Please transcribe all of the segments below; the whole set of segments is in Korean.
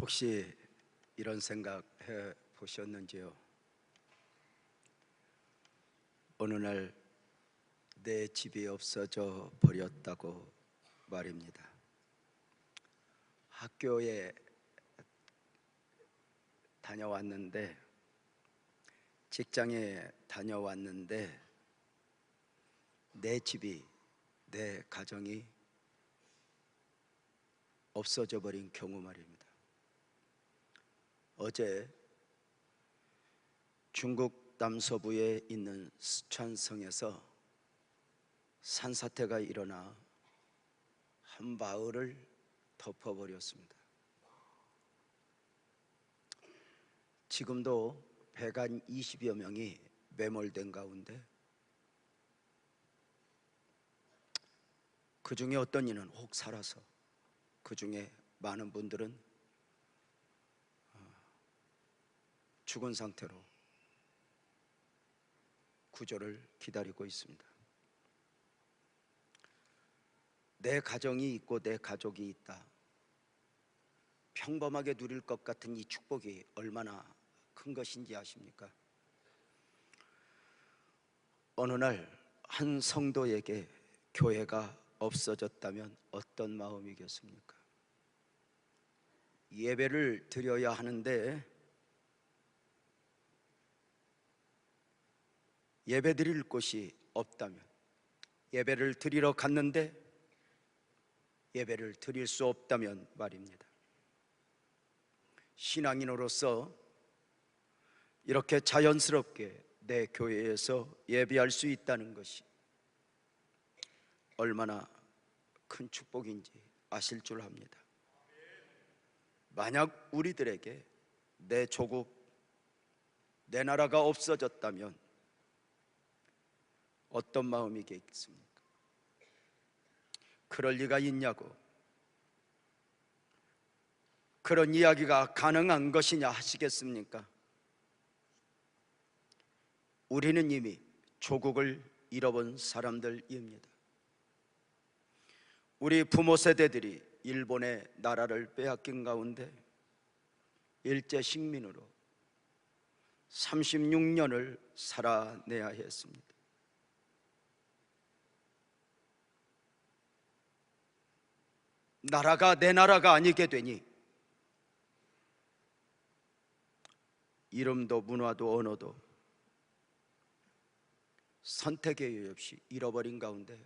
혹시 이런 생각 해 보셨는지요? 어느 날 내 집이 없어져 버렸다고 말입니다. 학교에 다녀왔는데, 직장에 다녀왔는데 내 집이, 내 가정이 없어져 버린 경우 말입니다. 어제 중국 남서부에 있는 스촨성에서 산사태가 일어나 한 마을을 덮어버렸습니다. 지금도 120여 명이 매몰된 가운데, 그 중에 어떤 이는 혹 살아서, 그 중에 많은 분들은 죽은 상태로 구조를 기다리고 있습니다. 내 가정이 있고 내 가족이 있다, 평범하게 누릴 것 같은 이 축복이 얼마나 큰 것인지 아십니까? 어느 날 한 성도에게 교회가 없어졌다면 어떤 마음이겠습니까? 예배를 드려야 하는데 예배 드릴 곳이 없다면, 예배를 드리러 갔는데 예배를 드릴 수 없다면 말입니다. 신앙인으로서 이렇게 자연스럽게 내 교회에서 예배할 수 있다는 것이 얼마나 큰 축복인지 아실 줄 압니다. 만약 우리들에게 내 조국, 내 나라가 없어졌다면 어떤 마음이겠습니까? 그럴 리가 있냐고, 그런 이야기가 가능한 것이냐 하시겠습니까? 우리는 이미 조국을 잃어본 사람들입니다. 우리 부모 세대들이 일본의 나라를 빼앗긴 가운데 일제 식민으로 36년을 살아내야 했습니다. 나라가 내 나라가 아니게 되니 이름도 문화도 언어도 선택의 여유 없이 잃어버린 가운데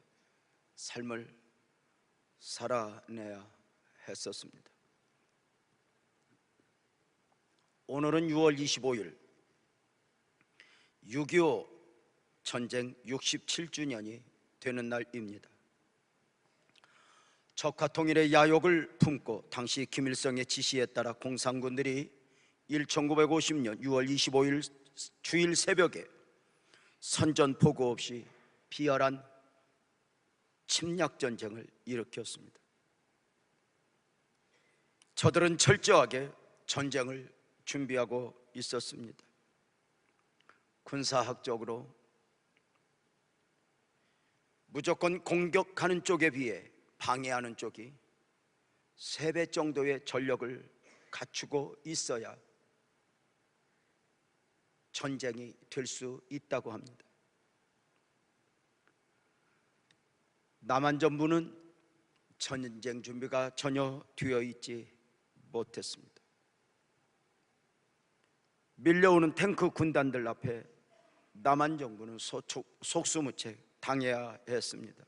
삶을 살아내야 했었습니다. 오늘은 6월 25일 6.25 전쟁 67주년이 되는 날입니다. 적화통일의 야욕을 품고 당시 김일성의 지시에 따라 공산군들이 1950년 6월 25일 주일 새벽에 선전포고 없이 비열한 침략전쟁을 일으켰습니다. 저들은 철저하게 전쟁을 준비하고 있었습니다. 군사학적으로 무조건 공격하는 쪽에 비해 방해하는 쪽이 3배 정도의 전력을 갖추고 있어야 전쟁이 될 수 있다고 합니다. 남한전부는 전쟁 준비가 전혀 되어 있지 못했습니다. 밀려오는 탱크 군단들 앞에 남한정부는 속수무책 당해야 했습니다.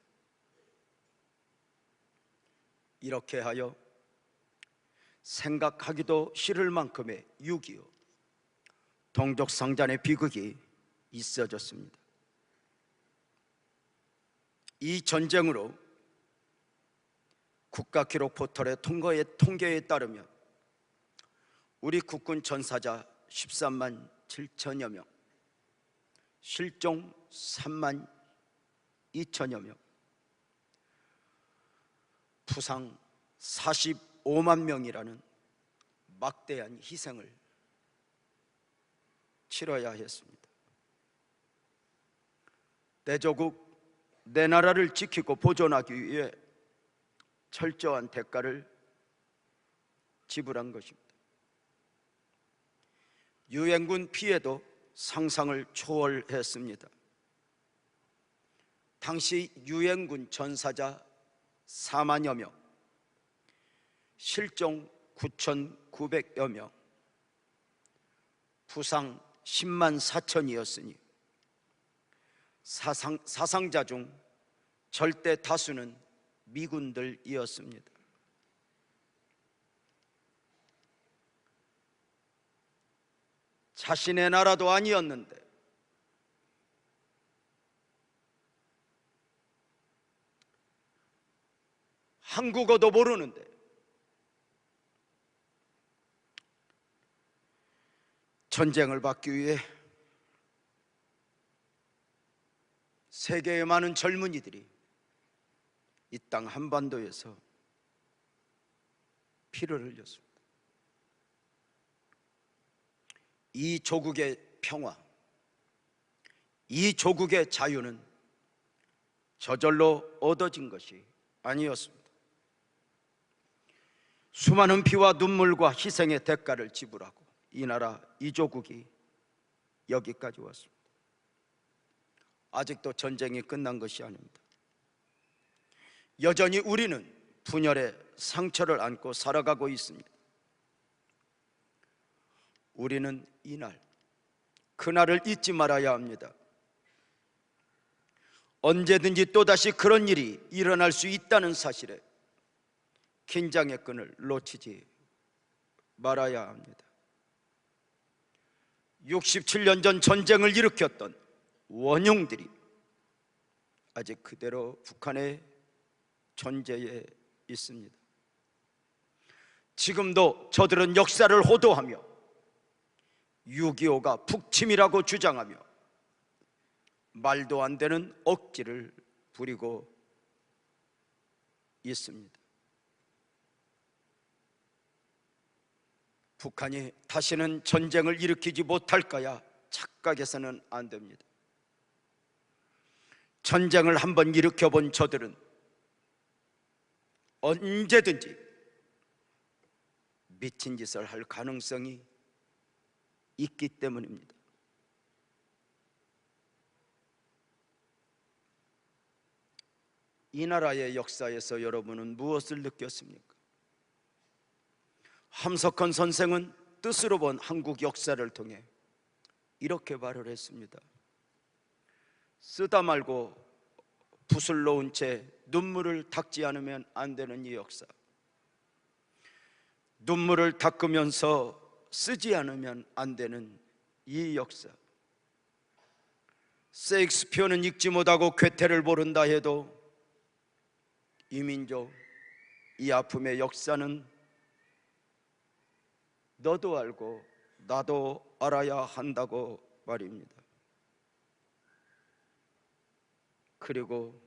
이렇게 하여 생각하기도 싫을 만큼의 6.25 동족상잔의 비극이 있어졌습니다. 이 전쟁으로 국가기록 포털의 통계에 따르면 우리 국군 전사자 13만 7천여 명, 실종 3만 2천여 명, 부상 45만 명이라는 막대한 희생을 치러야 했습니다. 내 조국, 내 나라를 지키고 보존하기 위해 철저한 대가를 지불한 것입니다. 유엔군 피해도 상상을 초월했습니다. 당시 유엔군 전사자 4만여 명, 실종 9,900여 명, 부상 10만 4천이었으니 사상자 중 절대 다수는 미군들이었습니다. 자신의 나라도 아니었는데 한국어도 모르는데 전쟁을 막기 위해 세계의 많은 젊은이들이 이 땅 한반도에서 피를 흘렸습니다. 이 조국의 평화, 이 조국의 자유는 저절로 얻어진 것이 아니었습니다. 수많은 피와 눈물과 희생의 대가를 지불하고 이 나라, 이 조국이 여기까지 왔습니다. 아직도 전쟁이 끝난 것이 아닙니다. 여전히 우리는 분열의 상처를 안고 살아가고 있습니다. 우리는 이날, 그날을 잊지 말아야 합니다. 언제든지 또다시 그런 일이 일어날 수 있다는 사실에 긴장의 끈을 놓치지 말아야 합니다. 67년 전 전쟁을 일으켰던 원흉들이 아직 그대로 북한의 존재에 있습니다. 지금도 저들은 역사를 호도하며 6.25가 북침이라고 주장하며 말도 안 되는 억지를 부리고 있습니다. 북한이 다시는 전쟁을 일으키지 못할까야 착각해서는 안 됩니다. 전쟁을 한번 일으켜본 저들은 언제든지 미친 짓을 할 가능성이 있기 때문입니다. 이 나라의 역사에서 여러분은 무엇을 느꼈습니까? 함석헌 선생은 뜻으로 본 한국 역사를 통해 이렇게 말을 했습니다. 쓰다 말고 붓을 놓은 채 눈물을 닦지 않으면 안 되는 이 역사, 눈물을 닦으면서 쓰지 않으면 안 되는 이 역사. 셰익스피어는 읽지 못하고 괴테를 모른다 해도 이 민족, 이 아픔의 역사는 너도 알고 나도 알아야 한다고 말입니다. 그리고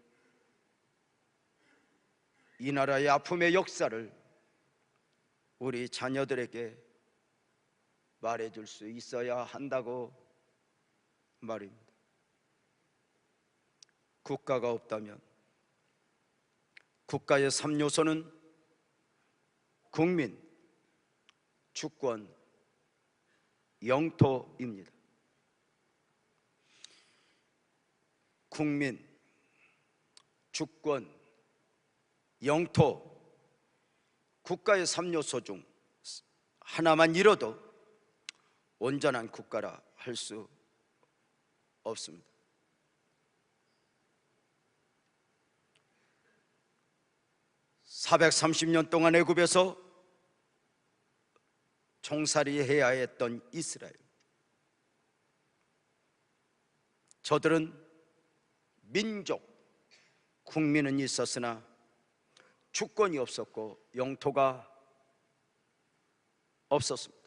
이 나라의 아픔의 역사를 우리 자녀들에게 말해줄 수 있어야 한다고 말입니다. 국가가 없다면 국가의 3요소는 국민, 주권, 영토입니다. 국민, 주권, 영토, 국가의 3요소 중 하나만 잃어도 온전한 국가라 할 수 없습니다. (430년) 동안 애굽에서 종살이해야 했던 이스라엘, 저들은 민족, 국민은 있었으나 주권이 없었고 영토가 없었습니다.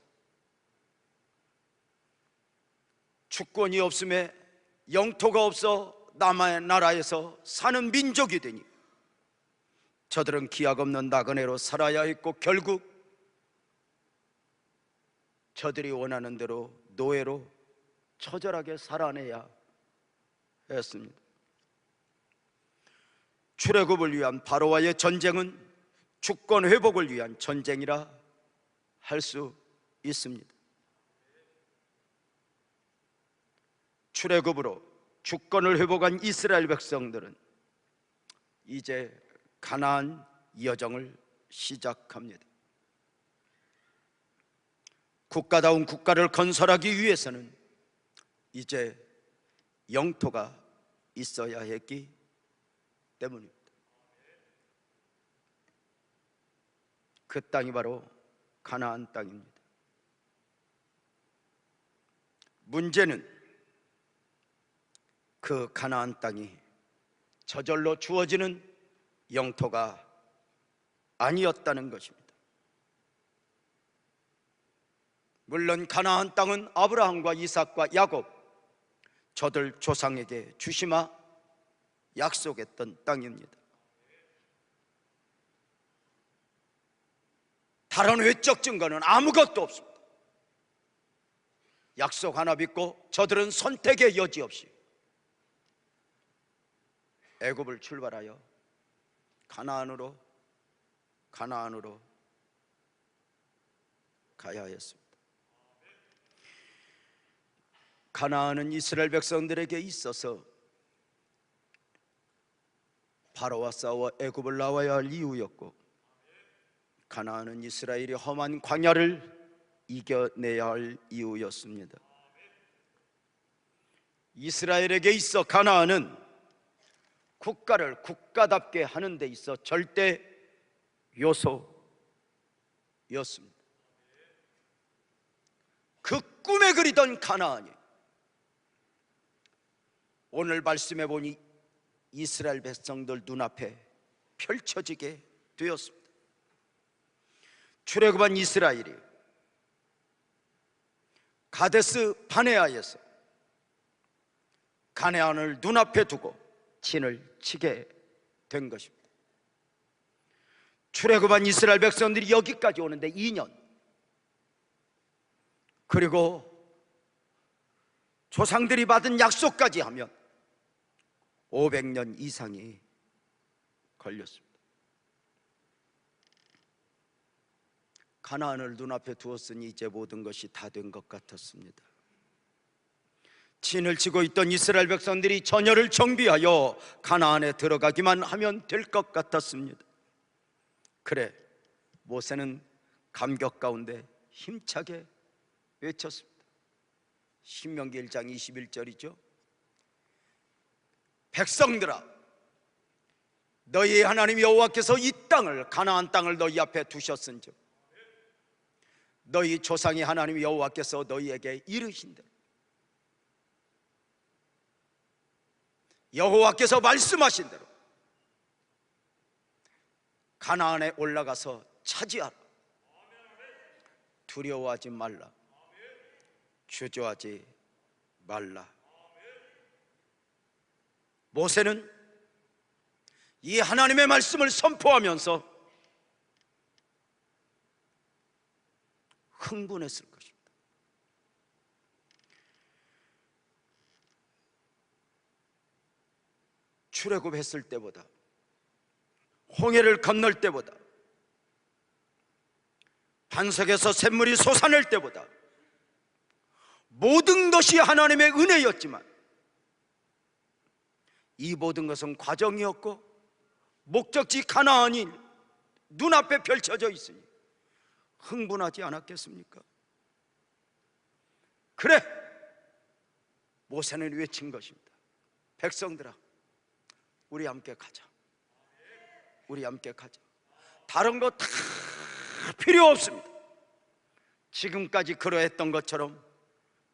주권이 없음에 영토가 없어 남의 나라에서 사는 민족이 되니 저들은 기약 없는 나그네로 살아야 했고 결국 저들이 원하는 대로 노예로 처절하게 살아내야 했습니다. 출애굽을 위한 바로와의 전쟁은 주권 회복을 위한 전쟁이라 할 수 있습니다. 출애굽으로 주권을 회복한 이스라엘 백성들은 이제 가나안 여정을 시작합니다. 국가다운 국가를 건설하기 위해서는 이제 영토가 있어야 했기 때문입니다. 그 땅이 바로 가나안 땅입니다. 문제는 그 가나안 땅이 저절로 주어지는 영토가 아니었다는 것입니다. 물론 가나안 땅은 아브라함과 이삭과 야곱 저들 조상에게 주시마 약속했던 땅입니다. 다른 외적 증거는 아무것도 없습니다. 약속 하나 믿고 저들은 선택의 여지 없이 애굽을 출발하여 가나안으로 가야 했습니다. 가나안은 이스라엘 백성들에게 있어서 바로와 싸워 애굽을 나와야 할 이유였고, 가나안은 이스라엘이 험한 광야를 이겨내야 할 이유였습니다. 이스라엘에게 있어 가나안은 국가를 국가답게 하는 데 있어 절대 요소였습니다. 그 꿈에 그리던 가나안이 오늘 말씀해 보니 이스라엘 백성들 눈앞에 펼쳐지게 되었습니다. 출애굽한 이스라엘이 가데스 바네아에서 가나안을 눈앞에 두고 진을 치게 된 것입니다. 출애굽한 이스라엘 백성들이 여기까지 오는데 2년, 그리고 조상들이 받은 약속까지 하면 500년 이상이 걸렸습니다. 가나안을 눈앞에 두었으니 이제 모든 것이 다 된 것 같았습니다. 진을 치고 있던 이스라엘 백성들이 전열을 정비하여 가나안에 들어가기만 하면 될 것 같았습니다. 그래, 모세는 감격 가운데 힘차게 외쳤습니다. 신명기 1장 21절이죠. 백성들아, 너희 하나님 여호와께서 이 땅을, 가나안 땅을 너희 앞에 두셨은즉 너희 조상의 하나님 여호와께서 너희에게 이르신 대로, 여호와께서 말씀하신 대로 가나안에 올라가서 차지하라. 두려워하지 말라. 주저하지 말라. 모세는 이 하나님의 말씀을 선포하면서 흥분했을 것입니다. 출애굽했을 때보다, 홍해를 건널 때보다, 반석에서 샘물이 솟아날 때보다 모든 것이 하나님의 은혜였지만 이 모든 것은 과정이었고 목적지 가나안이 눈앞에 펼쳐져 있으니 흥분하지 않았겠습니까? 그래, 모세는 외친 것입니다. 백성들아, 우리 함께 가자. 우리 함께 가자. 다른 거 다 필요 없습니다. 지금까지 그러했던 것처럼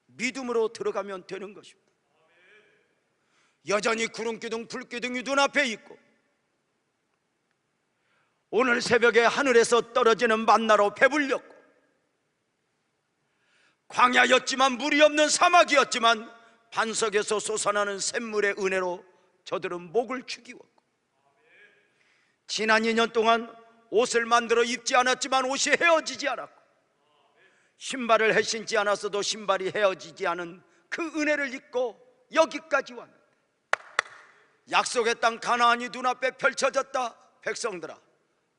믿음으로 들어가면 되는 것입니다. 여전히 구름기둥 불기둥이 눈앞에 있고 오늘 새벽에 하늘에서 떨어지는 만나로 배불렸고 광야였지만 물이 없는 사막이었지만 반석에서 솟아나는 샘물의 은혜로 저들은 목을 축이었고, 지난 2년 동안 옷을 만들어 입지 않았지만 옷이 헤어지지 않았고, 신발을 해신지 않았어도 신발이 헤어지지 않은 그 은혜를 입고 여기까지 왔는데, 약속의 땅 가나안이 눈앞에 펼쳐졌다. 백성들아,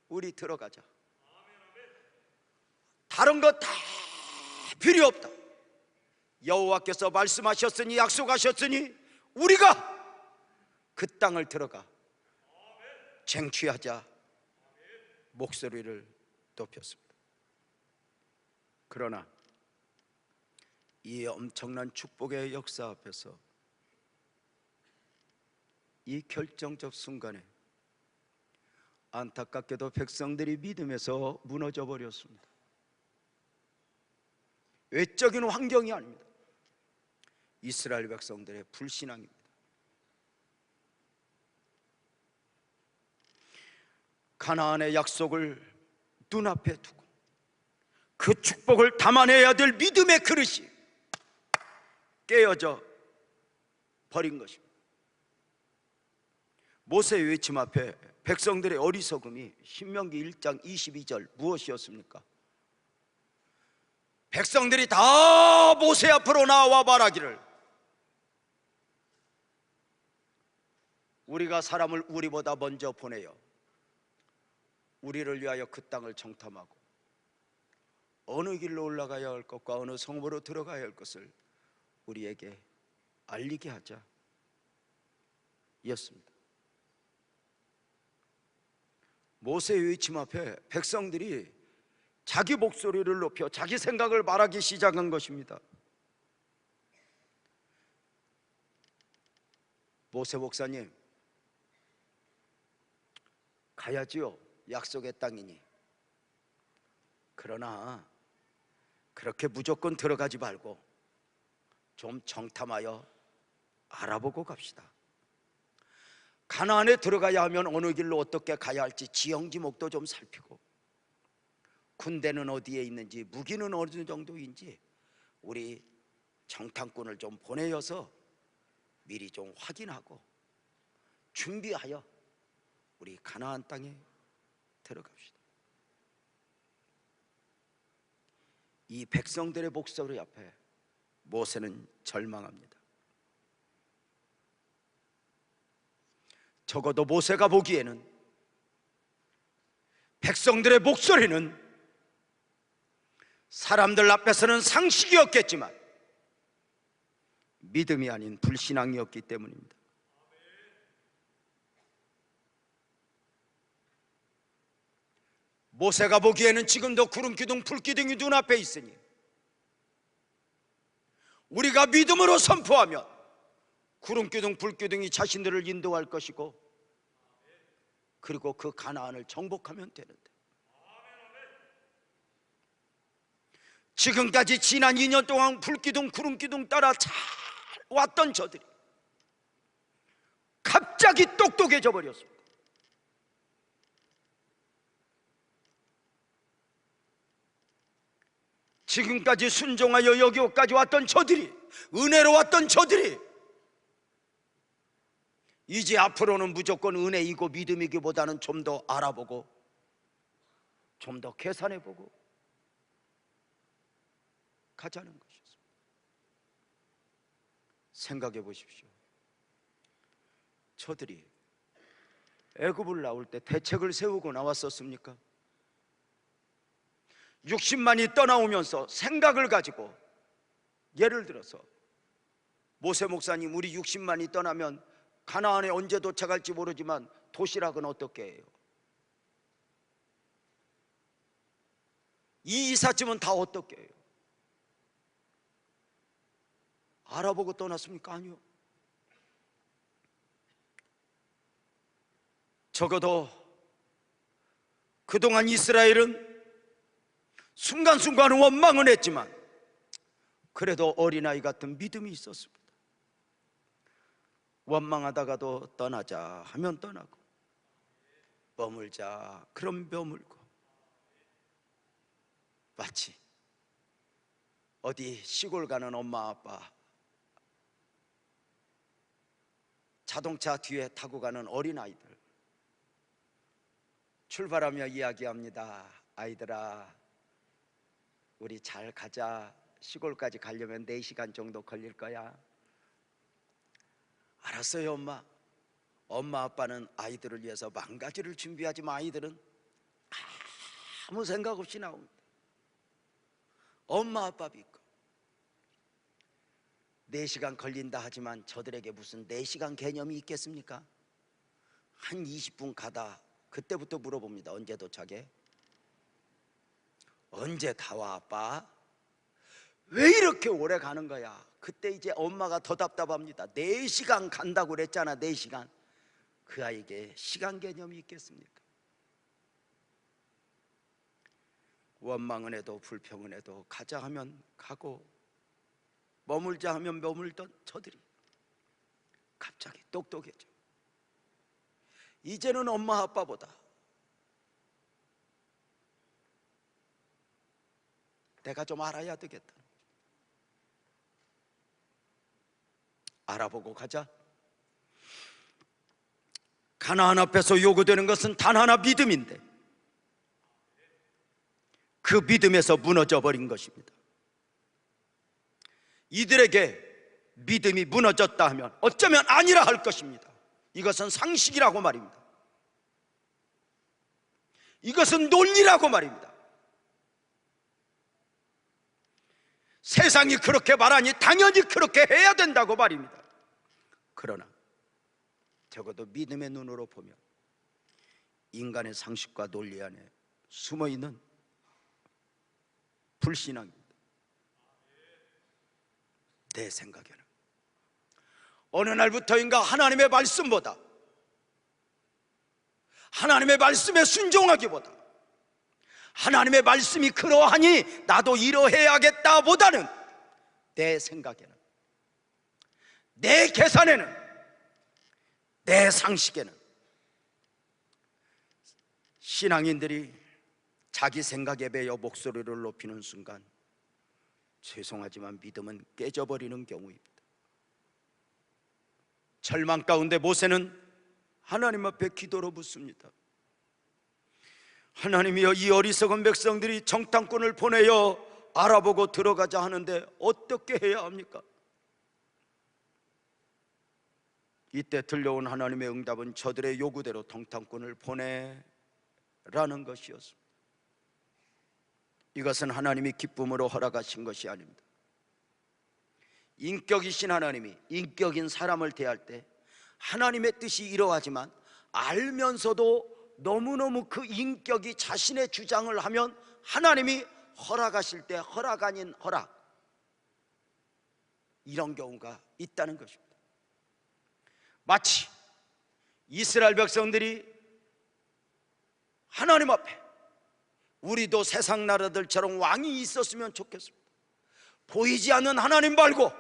우리 들어가자. 다른 거 다 필요 없다. 여호와께서 말씀하셨으니 약속하셨으니 우리가 그 땅을 들어가 쟁취하자 목소리를 높였습니다. 그러나 이 엄청난 축복의 역사 앞에서 이 결정적 순간에 안타깝게도 백성들이 믿음에서 무너져 버렸습니다. 외적인 환경이 아닙니다. 이스라엘 백성들의 불신앙입니다. 가나안의 약속을 눈앞에 두고 그 축복을 담아내야 될 믿음의 그릇이 깨어져 버린 것입니다. 모세의 외침 앞에 백성들의 어리석음이 신명기 1장 22절 무엇이었습니까? 백성들이 다 모세 앞으로 나와 말하기를 우리가 사람을 우리보다 먼저 보내어 우리를 위하여 그 땅을 정탐하고 어느 길로 올라가야 할 것과 어느 성으로 들어가야 할 것을 우리에게 알리게 하자 였습니다. 모세의 외침 앞에 백성들이 자기 목소리를 높여 자기 생각을 말하기 시작한 것입니다. 모세 목사님, 가야지요. 약속의 땅이니. 그러나 그렇게 무조건 들어가지 말고 좀 정탐하여 알아보고 갑시다. 가나안에 들어가야 하면 어느 길로 어떻게 가야 할지 지형지목도 좀 살피고 군대는 어디에 있는지 무기는 어느 정도인지 우리 정탐꾼을 좀 보내어서 미리 좀 확인하고 준비하여 우리 가나안 땅에 들어갑시다. 이 백성들의 목소리 앞에 모세는 절망합니다. 적어도 모세가 보기에는 백성들의 목소리는 사람들 앞에서는 상식이었겠지만 믿음이 아닌 불신앙이었기 때문입니다. 모세가 보기에는 지금도 구름기둥 불기둥이 눈앞에 있으니 우리가 믿음으로 선포하면 구름기둥 불기둥이 자신들을 인도할 것이고 그리고 그 가나안을 정복하면 되는데 지금까지 지난 2년 동안 불기둥 구름기둥 따라 잘 왔던 저들이 갑자기 똑똑해져 버렸습니다. 지금까지 순종하여 여기까지 왔던 저들이, 은혜로 왔던 저들이 이제 앞으로는 무조건 은혜이고 믿음이기보다는 좀 더 알아보고 좀 더 계산해보고 가자는 것이었습니다. 생각해 보십시오. 저들이 애굽을 나올 때 대책을 세우고 나왔었습니까? 60만이 떠나오면서 생각을 가지고, 예를 들어서 모세 목사님, 우리 60만이 떠나면 가나안에 언제 도착할지 모르지만 도시락은 어떻게 해요? 이 이삿짐은 다 어떻게 해요? 알아보고 떠났습니까? 아니요. 적어도 그동안 이스라엘은 순간순간 원망은 했지만 그래도 어린아이 같은 믿음이 있었습니다. 원망하다가도 떠나자 하면 떠나고 머물자 그럼 머물고, 마치 어디 시골 가는 엄마 아빠 자동차 뒤에 타고 가는 어린아이들 출발하며 이야기합니다. 아이들아, 우리 잘 가자. 시골까지 가려면 4시간 정도 걸릴 거야. 알았어요 엄마. 엄마 아빠는 아이들을 위해서 망가지를 준비하지만 아이들은 아무 생각 없이 나옵니다. 엄마 아빠 믿고 4시간 걸린다 하지만 저들에게 무슨 4시간 개념이 있겠습니까? 한 20분 가다 그때부터 물어봅니다. 언제 도착해? 언제 다 와 아빠? 왜 이렇게 오래 가는 거야? 그때 이제 엄마가 더 답답합니다. 4시간 간다고 그랬잖아. 4시간. 그 아이에게 시간 개념이 있겠습니까? 원망은 해도 불평은 해도 가자 하면 가고 머물자 하면 머물던 저들이 갑자기 똑똑해져. 이제는 엄마 아빠보다 내가 좀 알아야 되겠다. 알아보고 가자. 가나안 앞에서 요구되는 것은 단 하나, 믿음인데 그 믿음에서 무너져 버린 것입니다. 이들에게 믿음이 무너졌다 하면 어쩌면 아니라 할 것입니다. 이것은 상식이라고 말입니다. 이것은 논리라고 말입니다. 세상이 그렇게 말하니 당연히 그렇게 해야 된다고 말입니다. 그러나 적어도 믿음의 눈으로 보면 인간의 상식과 논리 안에 숨어있는 불신앙입니다. 내 생각에는 어느 날부터인가 하나님의 말씀보다, 하나님의 말씀에 순종하기보다, 하나님의 말씀이 그러하니 나도 이러해야겠다 보다는 내 생각에는, 내 계산에는, 내 상식에는 신앙인들이 자기 생각에 매여 목소리를 높이는 순간 죄송하지만 믿음은 깨져버리는 경우입니다. 절망 가운데 모세는 하나님 앞에 기도로 묻습니다. 하나님이여, 이 어리석은 백성들이 정탐꾼을 보내어 알아보고 들어가자 하는데 어떻게 해야 합니까? 이때 들려온 하나님의 응답은 저들의 요구대로 정탐꾼을 보내라는 것이었습니다. 이것은 하나님이 기쁨으로 허락하신 것이 아닙니다. 인격이신 하나님이 인격인 사람을 대할 때 하나님의 뜻이 이러하지만 알면서도 너무너무 그 인격이 자신의 주장을 하면 하나님이 허락하실 때 허락 아닌 허락, 이런 경우가 있다는 것입니다. 마치 이스라엘 백성들이 하나님 앞에 우리도 세상 나라들처럼 왕이 있었으면 좋겠습니다. 보이지 않는 하나님 말고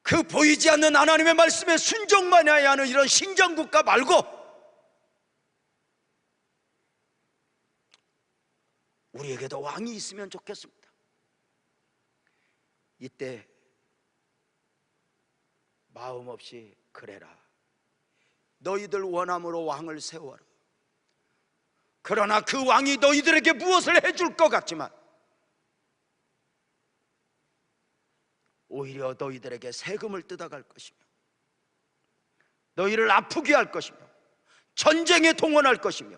그 보이지 않는 하나님의 말씀에 순종만 해야 하는 이런 신정국가 말고 우리에게도 왕이 있으면 좋겠습니다. 이때 마음 없이 그래라, 너희들 원함으로 왕을 세워라. 그러나 그 왕이 너희들에게 무엇을 해줄 것 같지만 오히려 너희들에게 세금을 뜯어갈 것이며 너희를 아프게 할 것이며 전쟁에 동원할 것이며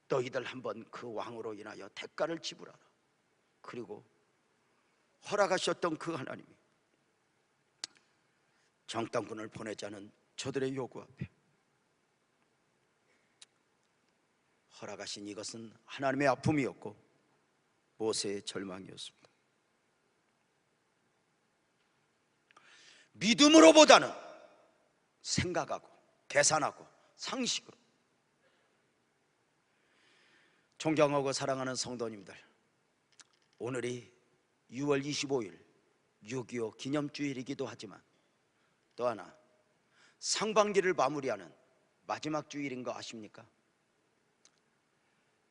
너희들 한번 그 왕으로 인하여 대가를 지불하라. 그리고 허락하셨던 그 하나님이 정탐꾼을 보내자는 저들의 요구 앞에 허락하신 이것은 하나님의 아픔이었고 모세의 절망이었습니다. 믿음으로보다는 생각하고 계산하고 상식으로. 존경하고 사랑하는 성도님들, 오늘이 6월 25일 6.25 기념주일이기도 하지만 또 하나 상반기를 마무리하는 마지막 주일인 거 아십니까?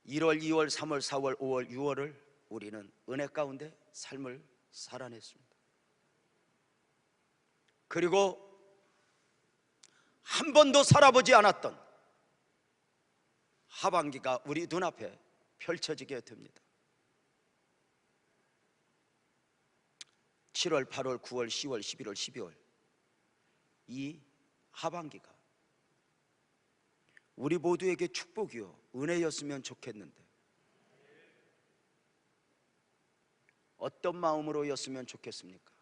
1월, 2월, 3월, 4월, 5월, 6월을 우리는 은혜 가운데 삶을 살아냈습니다. 그리고 한 번도 살아보지 않았던 하반기가 우리 눈앞에 펼쳐지게 됩니다. 7월, 8월, 9월, 10월, 11월, 12월 이 하반기가 우리 모두에게 축복이요 은혜였으면 좋겠는데 어떤 마음으로였으면 좋겠습니까?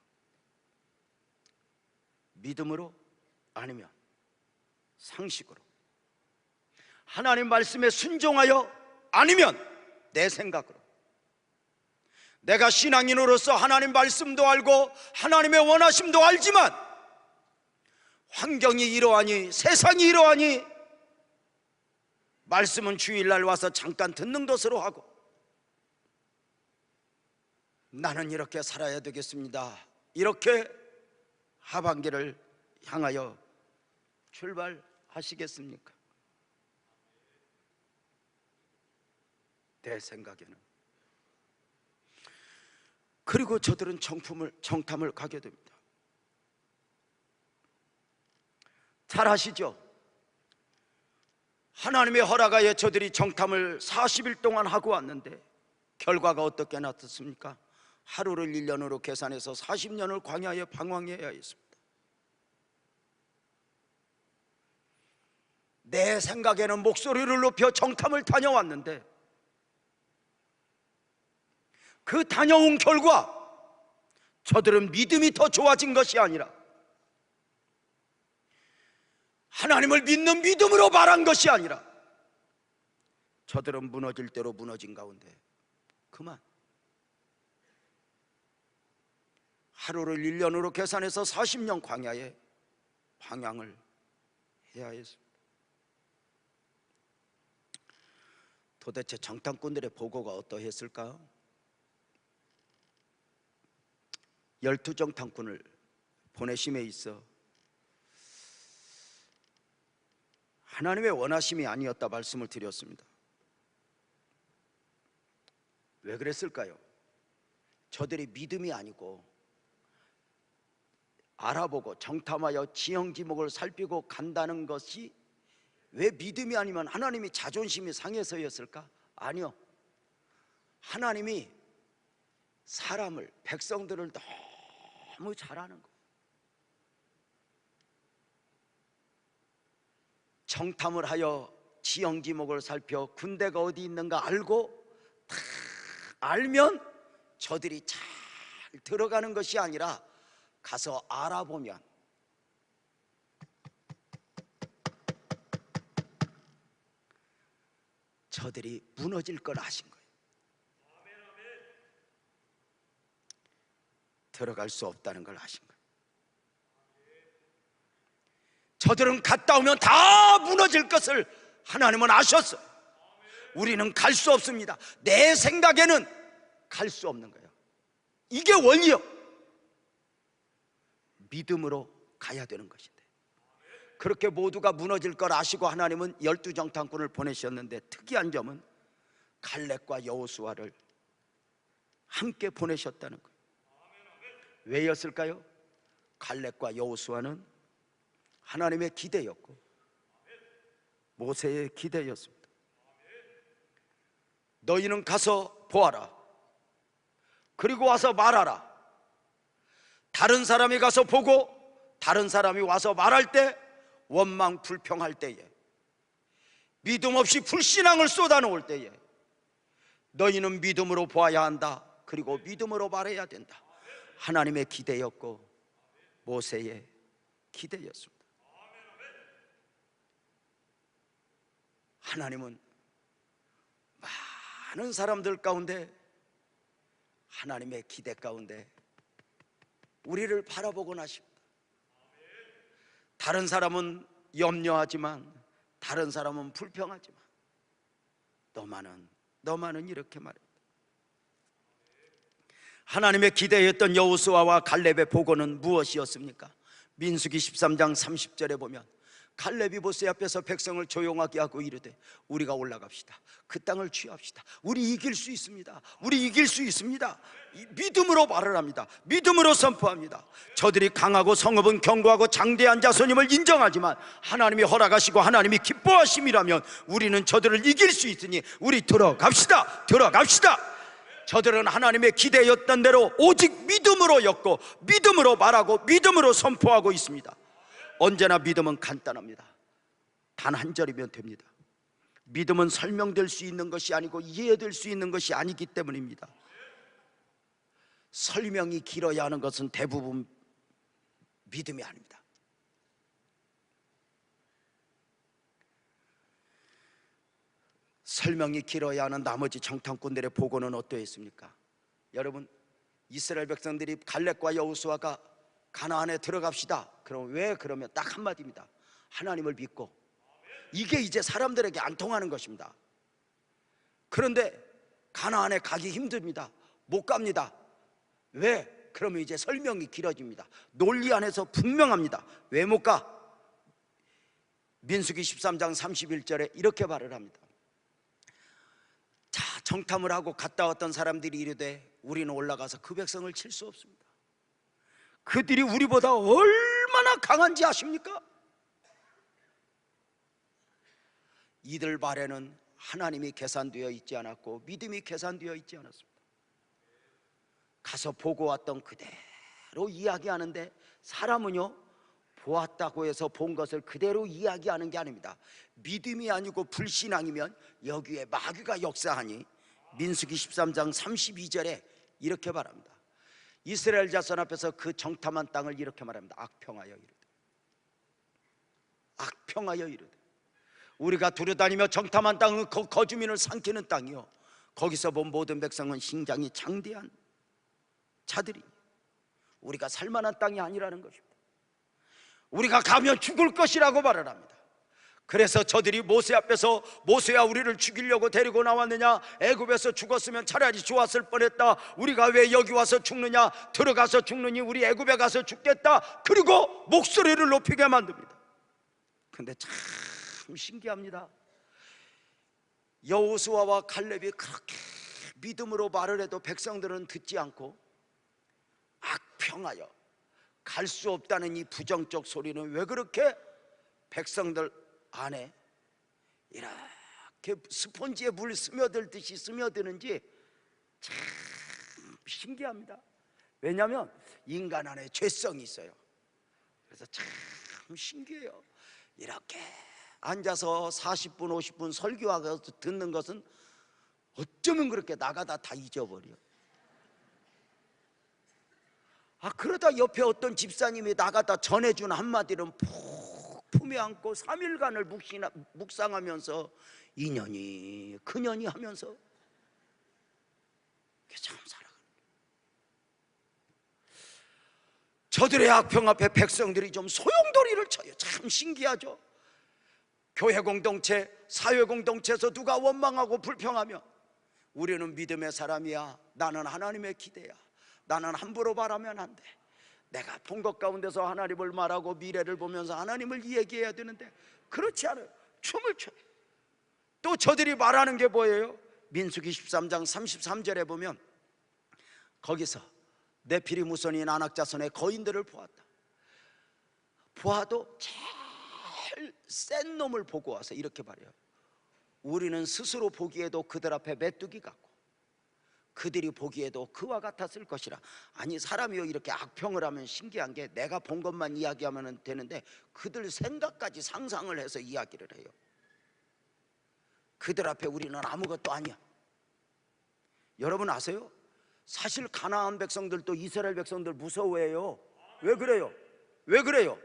믿음으로? 아니면 상식으로? 하나님 말씀에 순종하여? 아니면 내 생각으로? 내가 신앙인으로서 하나님 말씀도 알고 하나님의 원하심도 알지만 환경이 이러하니, 세상이 이러하니 말씀은 주일날 와서 잠깐 듣는 것으로 하고 나는 이렇게 살아야 되겠습니다, 이렇게 하반기를 향하여 출발하시겠습니까? 내 생각에는. 그리고 저들은 정탐을 가게 됩니다. 잘 아시죠? 하나님의 허락하에 저들이 정탐을 40일 동안 하고 왔는데 결과가 어떻게 나타났습니까? 하루를 1년으로 계산해서 40년을 광야에 방황해야 했습니다. 내 생각에는 목소리를 높여 정탐을 다녀왔는데 그 다녀온 결과 저들은 믿음이 더 좋아진 것이 아니라 하나님을 믿는 믿음으로 말한 것이 아니라 저들은 무너질 대로 무너진 가운데 그만 하루를 1년으로 계산해서 40년 광야에 방황을 해야 했습니다. 도대체 정탐꾼들의 보고가 어떠했을까? 12정탐꾼을 보내심에 있어 하나님의 원하심이 아니었다 말씀을 드렸습니다. 왜 그랬을까요? 저들이 믿음이 아니고 알아보고 정탐하여 지형지목을 살피고 간다는 것이 왜 믿음이 아니면 하나님이 자존심이 상해서였을까? 아니요. 하나님이 사람을, 백성들을 너무 잘하는 거예요. 정탐을 하여 지형지목을 살펴 군대가 어디 있는가 알고 다 알면 저들이 잘 들어가는 것이 아니라 가서 알아보면 저들이 무너질 걸 아신 거예요. 들어갈 수 없다는 걸 아신 거예요. 저들은 갔다 오면 다 무너질 것을 하나님은 아셨어요. 우리는 갈 수 없습니다. 내 생각에는 갈 수 없는 거예요. 이게 원리요. 믿음으로 가야 되는 것인데 그렇게 모두가 무너질 걸 아시고 하나님은 12정탐꾼을 보내셨는데 특이한 점은 갈렙과 여호수아를 함께 보내셨다는 거예요. 왜였을까요? 갈렙과 여호수아는 하나님의 기대였고 모세의 기대였습니다. 너희는 가서 보아라. 그리고 와서 말하라. 다른 사람이 가서 보고 다른 사람이 와서 말할 때 원망 불평할 때에 믿음 없이 불신앙을 쏟아놓을 때에 너희는 믿음으로 보아야 한다. 그리고 믿음으로 말해야 된다. 하나님의 기대였고 모세의 기대였습니다. 하나님은 많은 사람들 가운데 하나님의 기대 가운데 우리를 바라보곤 하십니다. 다른 사람은 염려하지만 다른 사람은 불평하지만 너만은 이렇게 말합니다. 하나님의 기대했던 여호수아와 갈렙의 보고는 무엇이었습니까? 민수기 13장 30절에 보면 갈렙이 모세 앞에서 백성을 조용하게 하고 이르되 우리가 올라갑시다. 그 땅을 취합시다. 우리 이길 수 있습니다. 우리 이길 수 있습니다. 믿음으로 말을 합니다. 믿음으로 선포합니다. 저들이 강하고 성읍은 견고하고 장대한 자손임을 인정하지만 하나님이 허락하시고 하나님이 기뻐하심이라면 우리는 저들을 이길 수 있으니 우리 들어갑시다. 저들은 하나님의 기대였던 대로 오직 믿음으로 엮고 믿음으로 말하고 믿음으로 선포하고 있습니다. 언제나 믿음은 간단합니다. 단 한 절이면 됩니다. 믿음은 설명될 수 있는 것이 아니고 이해될 수 있는 것이 아니기 때문입니다. 설명이 길어야 하는 것은 대부분 믿음이 아닙니다. 설명이 길어야 하는 나머지 정탐꾼들의 보고는 어떠했습니까? 여러분, 이스라엘 백성들이 갈렙과 여호수아가 가나안에 들어갑시다. 그럼 왜? 그러면 딱 한마디입니다. 하나님을 믿고. 이게 이제 사람들에게 안 통하는 것입니다. 그런데 가나안에 가기 힘듭니다. 못 갑니다. 왜? 그러면 이제 설명이 길어집니다. 논리 안에서 분명합니다. 왜 못 가? 민수기 13장 31절에 이렇게 말을 합니다. 자, 정탐을 하고 갔다 왔던 사람들이 이르되 우리는 올라가서 그 백성을 칠 수 없습니다. 그들이 우리보다 얼마나 강한지 아십니까? 이들 발에는 하나님이 계산되어 있지 않았고 믿음이 계산되어 있지 않았습니다. 가서 보고 왔던 그대로 이야기하는데, 사람은요, 보았다고 해서 본 것을 그대로 이야기하는 게 아닙니다. 믿음이 아니고 불신앙이면 여기에 마귀가 역사하니 민수기 13장 32절에 이렇게 말합니다. 이스라엘 자손 앞에서 그 정탐한 땅을 이렇게 말합니다. 악평하여 이르되, 악평하여 이르되. 우리가 두루다니며 정탐한 땅은 거주민을 삼키는 땅이요, 거기서 본 모든 백성은 신장이 장대한 자들이, 우리가 살만한 땅이 아니라는 것입니다. 우리가 가면 죽을 것이라고 말을 합니다. 그래서 저들이 모세 앞에서 모세야 우리를 죽이려고 데리고 나왔느냐, 애굽에서 죽었으면 차라리 좋았을 뻔했다, 우리가 왜 여기 와서 죽느냐, 들어가서 죽느니 우리 애굽에 가서 죽겠다, 그리고 목소리를 높이게 만듭니다. 근데 참 신기합니다. 여호수아와 갈렙이 그렇게 믿음으로 말을 해도 백성들은 듣지 않고 악평하여, 갈 수 없다는 이 부정적 소리는 왜 그렇게 백성들 안에 이렇게 스폰지에 물 스며들듯이 스며드는지 참 신기합니다. 왜냐하면 인간 안에 죄성이 있어요. 그래서 참 신기해요. 이렇게 앉아서 40분 50분 설교하고 듣는 것은 어쩌면 그렇게 나가다 다 잊어버려. 그러다 옆에 어떤 집사님이 나가다 전해준 한마디는 푹 품에 안고 3일간을 묵상하면서 인연이 그년이 하면서 참 살아가는. 저들의 악평 앞에 백성들이 좀 소용돌이를 쳐요. 참 신기하죠. 교회 공동체, 사회 공동체에서 누가 원망하고 불평하며 우리는 믿음의 사람이야, 나는 하나님의 기대야, 나는 함부로 말하면 안 돼, 내가 본 것 가운데서 하나님을 말하고 미래를 보면서 하나님을 얘기해야 되는데 그렇지 않아요. 춤을 춰요. 또 저들이 말하는 게 뭐예요? 민수기 13장 33절에 보면 거기서 네피림 후손인 아낙 자손의 거인들을 보았다. 보아도 제일 센 놈을 보고 와서 이렇게 말해요. 우리는 스스로 보기에도 그들 앞에 메뚜기 같고 그들이 보기에도 그와 같았을 것이라. 아니, 사람이요, 이렇게 악평을 하면 신기한 게 내가 본 것만 이야기하면 되는데 그들 생각까지 상상을 해서 이야기를 해요. 그들 앞에 우리는 아무것도 아니야. 여러분 아세요? 사실 가나안 백성들도 이스라엘 백성들 무서워해요. 왜 그래요? 왜 그래요?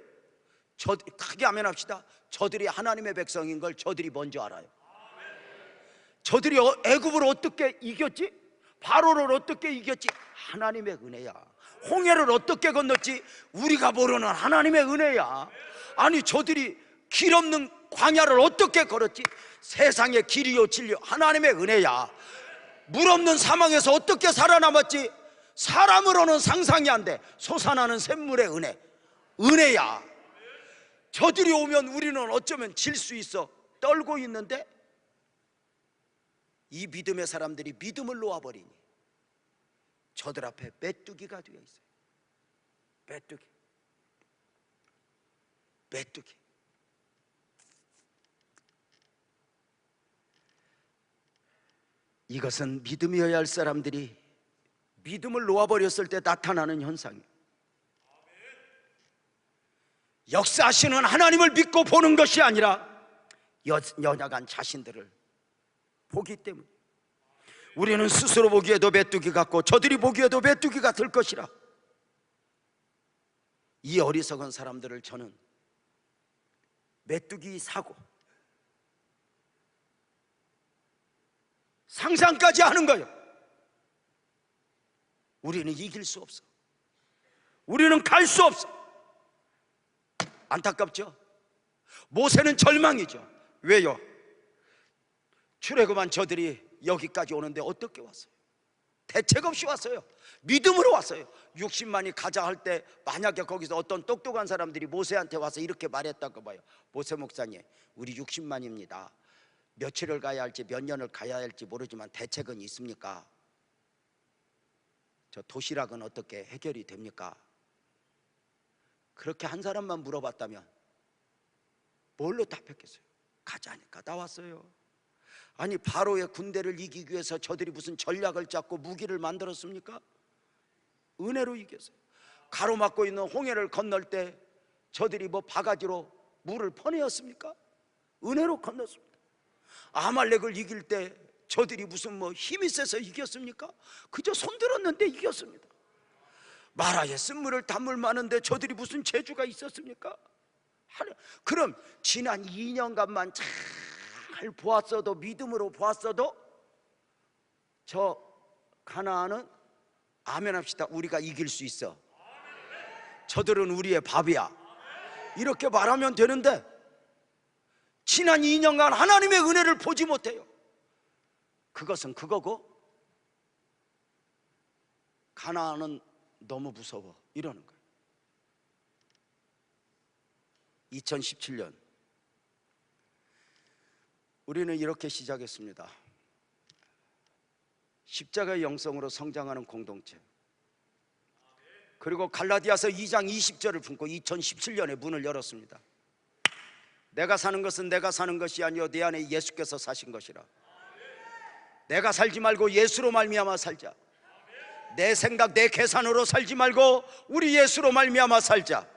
크게 아멘합시다. 저들이 하나님의 백성인 걸 저들이 먼저 알아요. 저들이 애굽을 어떻게 이겼지? 바로를 어떻게 이겼지? 하나님의 은혜야. 홍해를 어떻게 건넜지? 우리가 모르는 하나님의 은혜야. 아니, 저들이 길 없는 광야를 어떻게 걸었지? 세상의 길이요 진리요 하나님의 은혜야. 물 없는 사망에서 어떻게 살아남았지? 사람으로는 상상이 안 돼. 솟아나는 샘물의 은혜, 은혜야. 저들이 오면 우리는 어쩌면 질 수 있어. 떨고 있는데 이 믿음의 사람들이 믿음을 놓아버리니 저들 앞에 메뚜기가 되어 있어요. 메뚜기, 메뚜기. 이것은 믿음이어야 할 사람들이 믿음을 놓아버렸을 때 나타나는 현상이에요. 역사하시는 하나님을 믿고 보는 것이 아니라 연약한 자신들을 보기 때문에, 우리는 스스로 보기에도 메뚜기 같고 저들이 보기에도 메뚜기 같을 것이라. 이 어리석은 사람들을 저는 메뚜기 사고 상상까지 하는 거예요. 우리는 이길 수 없어. 우리는 갈 수 없어. 안타깝죠? 모세는 절망이죠. 왜요? 출애굽한 저들이 여기까지 오는데 어떻게 왔어요? 대책 없이 왔어요. 믿음으로 왔어요. 60만이 가자 할 때 만약에 거기서 어떤 똑똑한 사람들이 모세한테 와서 이렇게 말했다고 봐요. 모세 목사님, 우리 60만입니다. 며칠을 가야 할지 몇 년을 가야 할지 모르지만 대책은 있습니까? 저 도시락은 어떻게 해결이 됩니까? 그렇게 한 사람만 물어봤다면 뭘로 답했겠어요? 가자니까 나왔어요. 아니 바로의 군대를 이기기 위해서 저들이 무슨 전략을 짰고 무기를 만들었습니까? 은혜로 이겼어요. 가로막고 있는 홍해를 건널 때 저들이 뭐 바가지로 물을 퍼내었습니까? 은혜로 건넜습니다. 아말렉을 이길 때 저들이 무슨 뭐 힘이 세서 이겼습니까? 그저 손들었는데 이겼습니다. 마라에 쓴물을 담을 많은데 저들이 무슨 재주가 있었습니까? 그럼 지난 2년간만 잘 보았어도, 믿음으로 보았어도 저 가나안은 아멘 합시다. 우리가 이길 수 있어. 저들은 우리의 밥이야. 이렇게 말하면 되는데 지난 2년간 하나님의 은혜를 보지 못해요. 그것은 그거고 가나안은 너무 무서워 이러는 거예요. 2017년 우리는 이렇게 시작했습니다. 십자가의 영성으로 성장하는 공동체, 그리고 갈라디아서 2장 20절을 품고 2017년에 문을 열었습니다. 내가 사는 것은 내가 사는 것이 아니요 내 안에 예수께서 사신 것이라. 내가 살지 말고 예수로 말미암아 살자. 내 생각 내 계산으로 살지 말고 우리 예수로 말미암아 살자.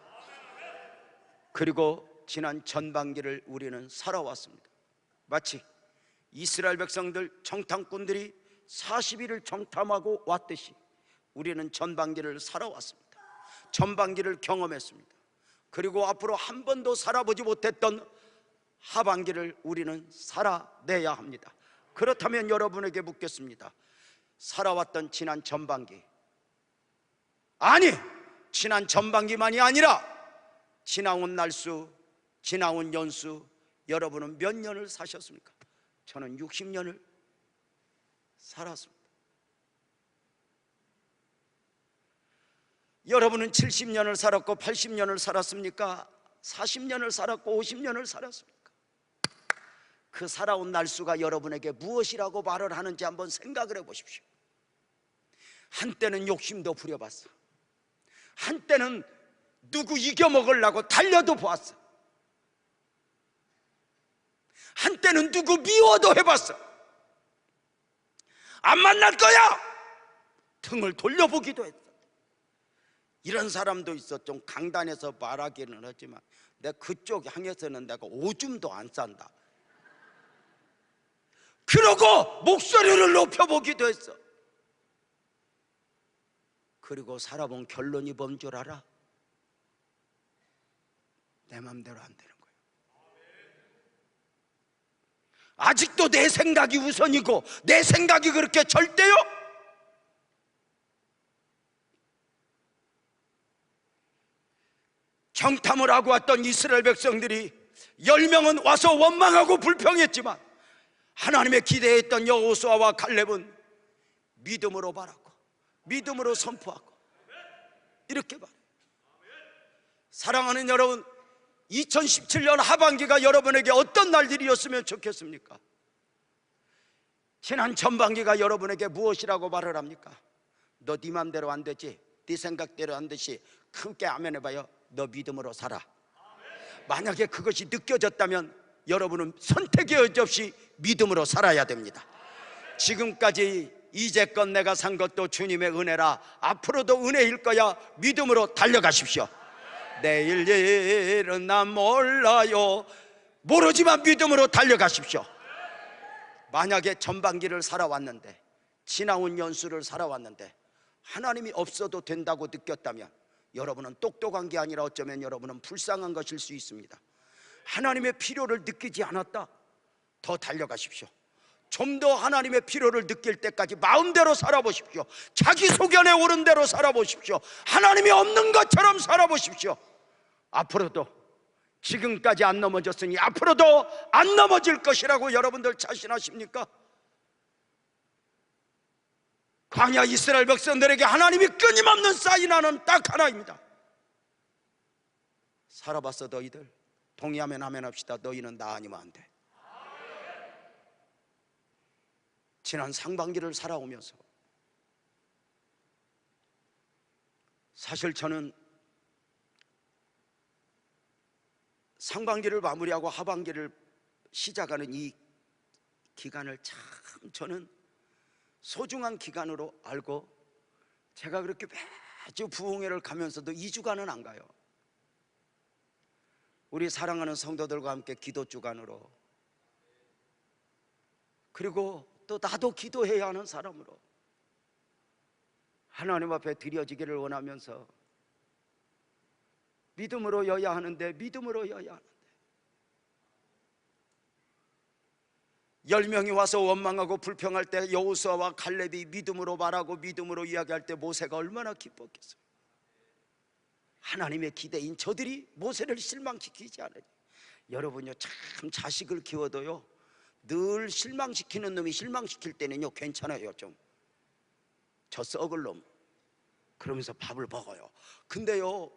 그리고 지난 전반기를 우리는 살아왔습니다. 마치 이스라엘 백성들 정탐꾼들이 40일을 정탐하고 왔듯이 우리는 전반기를 살아왔습니다. 전반기를 경험했습니다. 그리고 앞으로 한 번도 살아보지 못했던 하반기를 우리는 살아내야 합니다. 그렇다면 여러분에게 묻겠습니다. 살아왔던 지난 전반기, 아니 지난 전반기만이 아니라 지나온 날수, 지나온 연수, 여러분은 몇 년을 사셨습니까? 저는 60년을 살았습니다. 여러분은 70년을 살았고 80년을 살았습니까? 40년을 살았고 50년을 살았습니까? 그 살아온 날수가 여러분에게 무엇이라고 말을 하는지 한번 생각을 해보십시오. 한때는 욕심도 부려봤어. 한때는 누구 이겨먹으려고 달려도 보았어. 한때는 누구 미워도 해봤어. 안 만날 거야! 등을 돌려보기도 했어. 이런 사람도 있어. 좀 강단에서 말하기는 하지만 내가 그쪽 향해서는 내가 오줌도 안 싼다. 그러고 목소리를 높여보기도 했어. 그리고 살아본 결론이 뭔 줄 알아? 내 맘대로 안 되는 거예요. 아직도 내 생각이 우선이고 내 생각이 그렇게 절대요? 정탐을 하고 왔던 이스라엘 백성들이 10명은 와서 원망하고 불평했지만 하나님의 기대했던 여호수아와 칼렙은 믿음으로 바랐고 믿음으로 선포하고 이렇게 말해요. 사랑하는 여러분, 2017년 하반기가 여러분에게 어떤 날들이었으면 좋겠습니까? 지난 전반기가 여러분에게 무엇이라고 말을 합니까? 너 네 맘대로 안 되지, 네 생각대로 안 되지, 크게 아멘 해봐요. 너 믿음으로 살아. 만약에 그것이 느껴졌다면 여러분은 선택의 여지 없이 믿음으로 살아야 됩니다. 지금까지 이제껏 내가 산 것도 주님의 은혜라, 앞으로도 은혜일 거야. 믿음으로 달려가십시오. 내일 일은 난 몰라요. 모르지만 믿음으로 달려가십시오. 만약에 전반기를 살아왔는데 지나온 연수를 살아왔는데 하나님이 없어도 된다고 느꼈다면 여러분은 똑똑한 게 아니라 어쩌면 여러분은 불쌍한 것일 수 있습니다. 하나님의 필요를 느끼지 않았다? 더 달려가십시오. 좀 더 하나님의 필요를 느낄 때까지 마음대로 살아보십시오. 자기 소견에 오른 대로 살아보십시오. 하나님이 없는 것처럼 살아보십시오. 앞으로도, 지금까지 안 넘어졌으니 앞으로도 안 넘어질 것이라고 여러분들 자신하십니까? 광야 이스라엘 백성들에게 하나님이 끊임없는 사인하는 딱 하나입니다. 살아봤어 너희들? 동의하면 아멘 합시다. 너희는 나 아니면 안 돼. 지난 상반기를 살아오면서 사실 저는 상반기를 마무리하고 하반기를 시작하는 이 기간을 참 저는 소중한 기간으로 알고, 제가 그렇게 매주 부흥회를 가면서도 2주간은 안 가요. 우리 사랑하는 성도들과 함께 기도 주간으로, 그리고 또 나도 기도해야 하는 사람으로 하나님 앞에 드려지기를 원하면서 믿음으로 여야 하는데, 믿음으로 여야 하는데 10명이 와서 원망하고 불평할 때 여호수아와 갈렙이 믿음으로 말하고 믿음으로 이야기할 때 모세가 얼마나 기뻤겠어요. 하나님의 기대인 저들이 모세를 실망시키지 않으니. 여러분요, 참 자식을 키워도요 늘 실망시키는 놈이 실망시킬 때는요 괜찮아요. 좀 저 썩을 놈 그러면서 밥을 먹어요. 근데요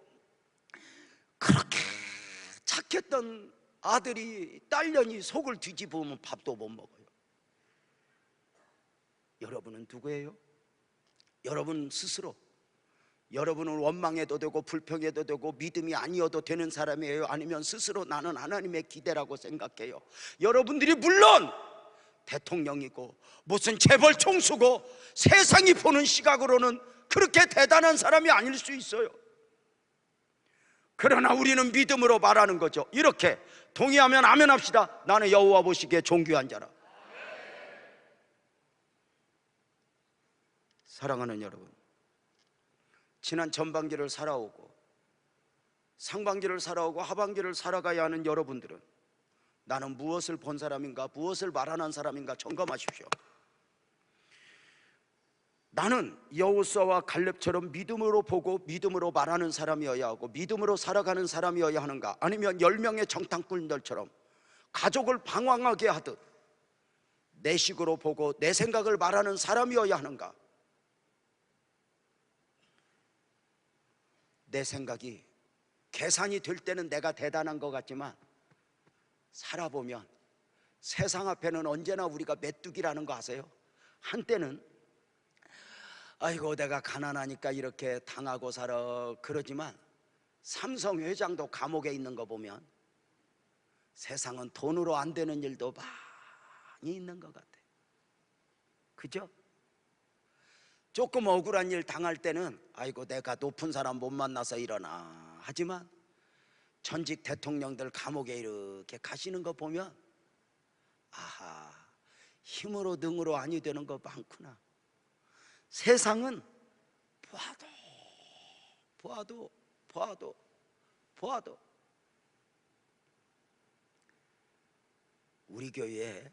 그렇게 착했던 아들이 딸년이 속을 뒤집으면 밥도 못 먹어요. 여러분은 누구예요? 여러분 스스로, 여러분은 원망해도 되고 불평해도 되고 믿음이 아니어도 되는 사람이에요? 아니면 스스로 나는 하나님의 기대라고 생각해요? 여러분들이 물론 대통령이고 무슨 재벌 총수고 세상이 보는 시각으로는 그렇게 대단한 사람이 아닐 수 있어요. 그러나 우리는 믿음으로 말하는 거죠. 이렇게 동의하면 아멘 합시다. 나는 여호와 보시기에 존귀한 자라. 사랑하는 여러분, 지난 전반기를 살아오고 상반기를 살아오고 하반기를 살아가야 하는 여러분들은 나는 무엇을 본 사람인가, 무엇을 말하는 사람인가 점검하십시오. 나는 여호수아와 갈렙처럼 믿음으로 보고 믿음으로 말하는 사람이어야 하고 믿음으로 살아가는 사람이어야 하는가, 아니면 10명의 정탐꾼들처럼 가족을 방황하게 하듯 내 식으로 보고 내 생각을 말하는 사람이어야 하는가? 내 생각이 계산이 될 때는 내가 대단한 것 같지만 살아보면 세상 앞에는 언제나 우리가 메뚜기라는 거 아세요? 한때는 아이고 내가 가난하니까 이렇게 당하고 살아 그러지만 삼성 회장도 감옥에 있는 거 보면 세상은 돈으로 안 되는 일도 많이 있는 것 같아. 그죠? 조금 억울한 일 당할 때는 아이고 내가 높은 사람 못 만나서 이러나 하지만 전직 대통령들 감옥에 이렇게 가시는 거 보면 아하, 힘으로 능으로 아니 되는 거 많구나. 세상은 보아도 우리 교회에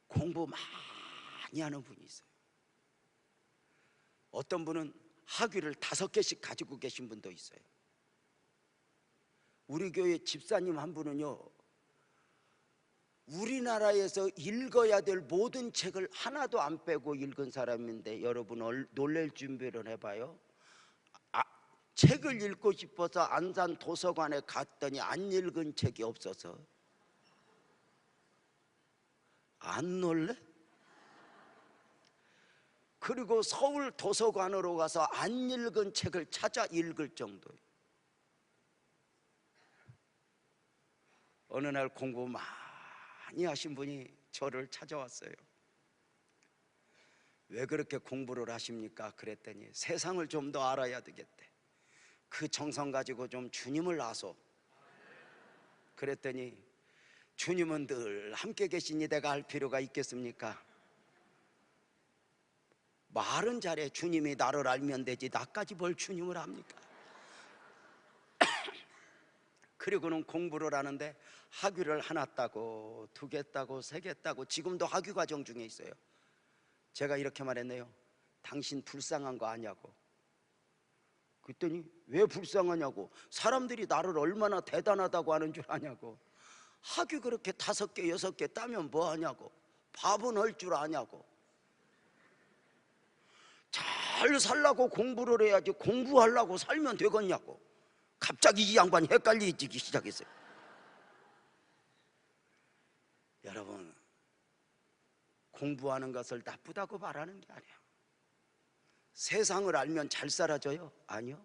공부 많이 하는 분이 있어요. 어떤 분은 학위를 5개씩 가지고 계신 분도 있어요. 우리 교회 집사님 한 분은요 우리나라에서 읽어야 될 모든 책을 하나도 안 빼고 읽은 사람인데 여러분 놀랄 준비를 해봐요. 책을 읽고 싶어서 안산 도서관에 갔더니 안 읽은 책이 없어서. 안 놀래? 그리고 서울 도서관으로 가서 안 읽은 책을 찾아 읽을 정도예요. 어느 날 공부 많이 하신 분이 저를 찾아왔어요. 왜 그렇게 공부를 하십니까? 그랬더니 세상을 좀 더 알아야 되겠대. 그 정성 가지고 좀 주님을 아소. 그랬더니 주님은 늘 함께 계시니 내가 할 필요가 있겠습니까? 말은 잘해. 주님이 나를 알면 되지 나까지 뭘 주님을 압니까? 그리고는 공부를 하는데 학위를 하나 따고 두 개 따고 세 개 따고 지금도 학위 과정 중에 있어요. 제가 이렇게 말했네요. 당신 불쌍한 거 아냐고. 그랬더니 왜 불쌍하냐고. 사람들이 나를 얼마나 대단하다고 하는 줄 아냐고. 학위 그렇게 5개 6개 따면 뭐 하냐고. 밥은 할 줄 아냐고. 잘 살라고 공부를 해야지 공부하려고 살면 되겠냐고. 갑자기 이 양반이 헷갈리기 시작했어요. 여러분, 공부하는 것을 나쁘다고 말하는 게 아니에요. 세상을 알면 잘 살아져요? 아니요.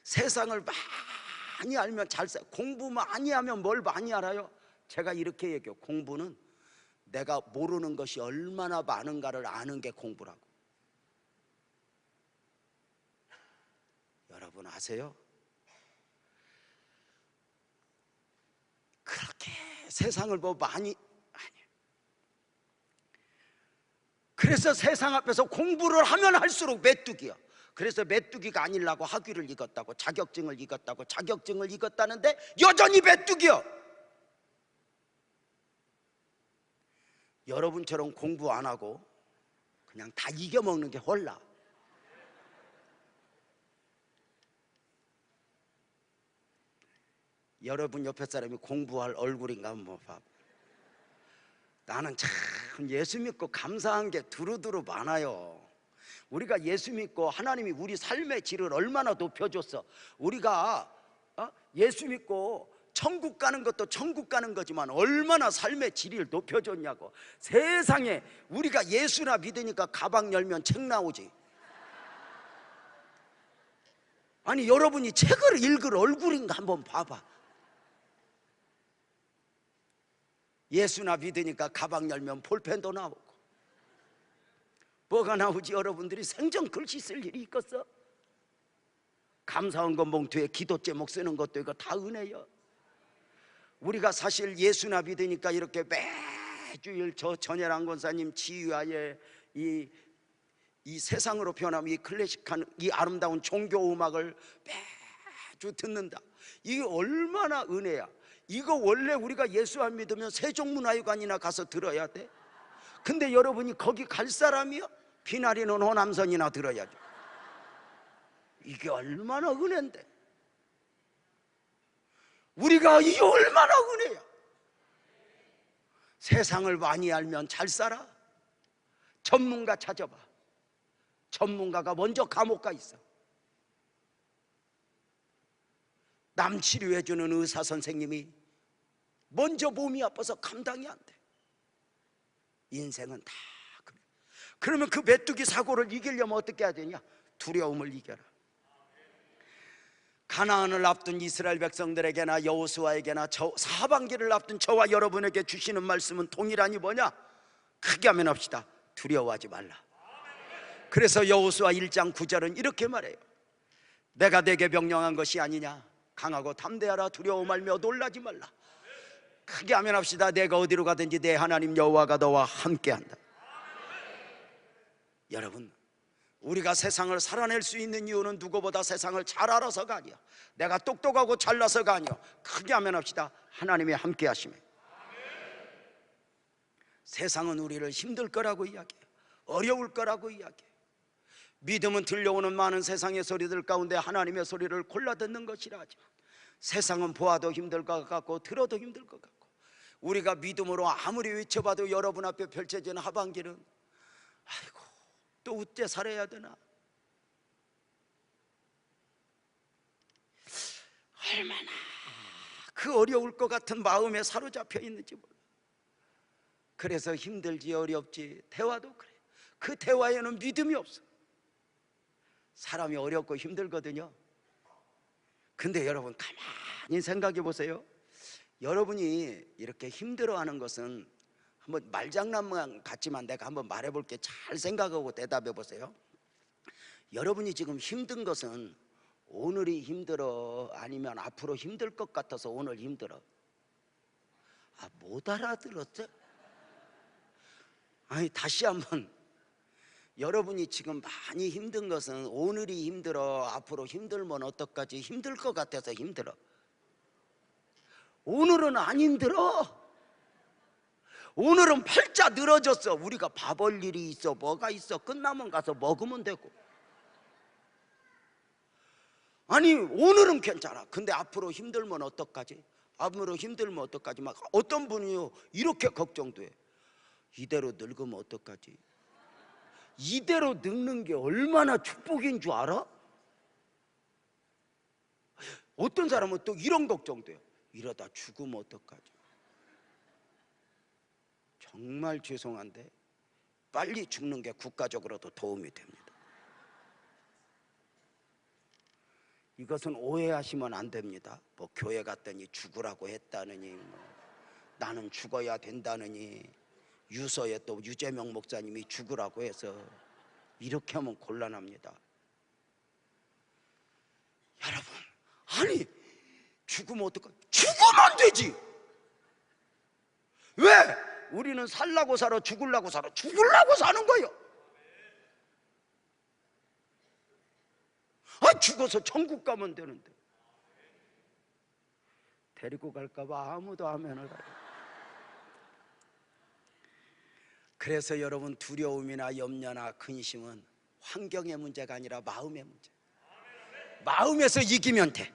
세상을 많이 알면 잘 살아. 공부 많이 하면 뭘 많이 알아요? 제가 이렇게 얘기해요. 공부는 내가 모르는 것이 얼마나 많은가를 아는 게 공부라고. 여러분 아세요? 그렇게 세상을 뭐 많이 아니에요. 그래서 세상 앞에서 공부를 하면 할수록 메뚜기야. 그래서 메뚜기가 아니려고 학위를 읽었다고, 자격증을 읽었다고, 자격증을 읽었다는데 여전히 메뚜기야. 여러분처럼 공부 안 하고 그냥 다 이겨먹는 게 홀라. 여러분 옆에 사람이 공부할 얼굴인가 한번 봐봐. 나는 참 예수 믿고 감사한 게 두루두루 많아요. 우리가 예수 믿고 하나님이 우리 삶의 질을 얼마나 높여줬어. 우리가 예수 믿고 천국 가는 것도 천국 가는 거지만 얼마나 삶의 질을 높여줬냐고. 세상에 우리가 예수나 믿으니까 가방 열면 책 나오지. 아니 여러분이 책을 읽을 얼굴인가 한번 봐봐. 예수나 믿으니까 가방 열면 볼펜도 나오고. 뭐가 나오지? 여러분들이 생전 글씨 쓸 일이 있겠어? 감사한 건 봉투에 기도 제목 쓰는 것도 이거 다 은혜요. 우리가 사실 예수나 믿으니까 이렇게 매주일 저 전예란 권사님 지휘하에 이 세상으로 변하면 이 클래식한 이 아름다운 종교 음악을 매주 듣는다. 이게 얼마나 은혜야. 이거 원래 우리가 예수 안 믿으면 세종문화회관이나 가서 들어야 돼. 근데 여러분이 거기 갈 사람이요? 비나리는 호남선이나 들어야죠. 이게 얼마나 은혜인데. 우리가 이게 얼마나 은혜야. 세상을 많이 알면 잘 살아. 전문가 찾아봐. 전문가가 먼저 감옥 가 있어. 남 치료해주는 의사 선생님이 먼저 몸이 아파서 감당이 안 돼. 인생은 다 그래. 그러면 그 메뚜기 사고를 이기려면 어떻게 해야 되냐? 두려움을 이겨라. 가나안을 앞둔 이스라엘 백성들에게나 여호수아에게나 사방기를 앞둔 저와 여러분에게 주시는 말씀은 동일하니 뭐냐? 크게 하면 합시다. 두려워하지 말라. 그래서 여호수아 1장 9절은 이렇게 말해요. 내가 네게 명령한 것이 아니냐? 강하고 담대하라. 두려워 말며 놀라지 말라. 크게 하면 합시다. 내가 어디로 가든지 내 하나님 여호와가 너와 함께한다. 여러분, 우리가 세상을 살아낼 수 있는 이유는 누구보다 세상을 잘 알아서가 아니야. 내가 똑똑하고 잘나서가 아니야. 크게 하면 합시다. 하나님의 함께 하심에. 세상은 우리를 힘들 거라고 이야기해요. 어려울 거라고 이야기해요. 믿음은 들려오는 많은 세상의 소리들 가운데 하나님의 소리를 골라 듣는 것이라 하지만 세상은 보아도 힘들 것 같고 들어도 힘들 것 같고, 우리가 믿음으로 아무리 외쳐봐도 여러분 앞에 펼쳐지는 하반기는 아이고 또 어째 살아야 되나, 얼마나 그 어려울 것 같은 마음에 사로잡혀 있는지 몰라. 그래서 힘들지 어렵지. 대화도 그래. 그 대화에는 믿음이 없어. 사람이 어렵고 힘들거든요. 근데 여러분 가만히 생각해 보세요. 여러분이 이렇게 힘들어하는 것은 한번 말장난만 같지만 내가 한번 말해볼게. 잘 생각하고 대답해 보세요. 여러분이 지금 힘든 것은 오늘이 힘들어 아니면 앞으로 힘들 것 같아서 오늘 힘들어? 못 알아들었죠? 아니 다시 한번, 여러분이 지금 많이 힘든 것은 오늘이 힘들어, 앞으로 힘들면 어떡하지, 힘들 것 같아서 힘들어. 오늘은 안 힘들어. 오늘은 팔자 늘어졌어. 우리가 밥벌 일이 있어, 뭐가 있어, 끝나면 가서 먹으면 되고. 아니 오늘은 괜찮아. 근데 앞으로 힘들면 어떡하지, 앞으로 힘들면 어떡하지. 막 어떤 분이요 이렇게 걱정도 해. 이대로 늙으면 어떡하지. 이대로 늙는 게 얼마나 축복인 줄 알아? 어떤 사람은 또 이런 걱정도 해요. 이러다 죽으면 어떡하지. 정말 죄송한데 빨리 죽는 게 국가적으로도 도움이 됩니다. 이것은 오해하시면 안 됩니다. 뭐 교회 갔더니 죽으라고 했다느니, 나는 죽어야 된다느니, 유서에 또 유재명 목사님이 죽으라고 해서 이렇게 하면 곤란합니다. 여러분, 아니 죽으면 어떡해? 죽으면 되지. 왜? 우리는 살라고 살아, 죽으려고 살아. 죽으려고 사는 거예요. 아, 죽어서 천국 가면 되는데. 데리고 갈까봐 아무도 하면을 가요. 그래서 여러분, 두려움이나 염려나 근심은 환경의 문제가 아니라 마음의 문제. 마음에서 이기면 돼.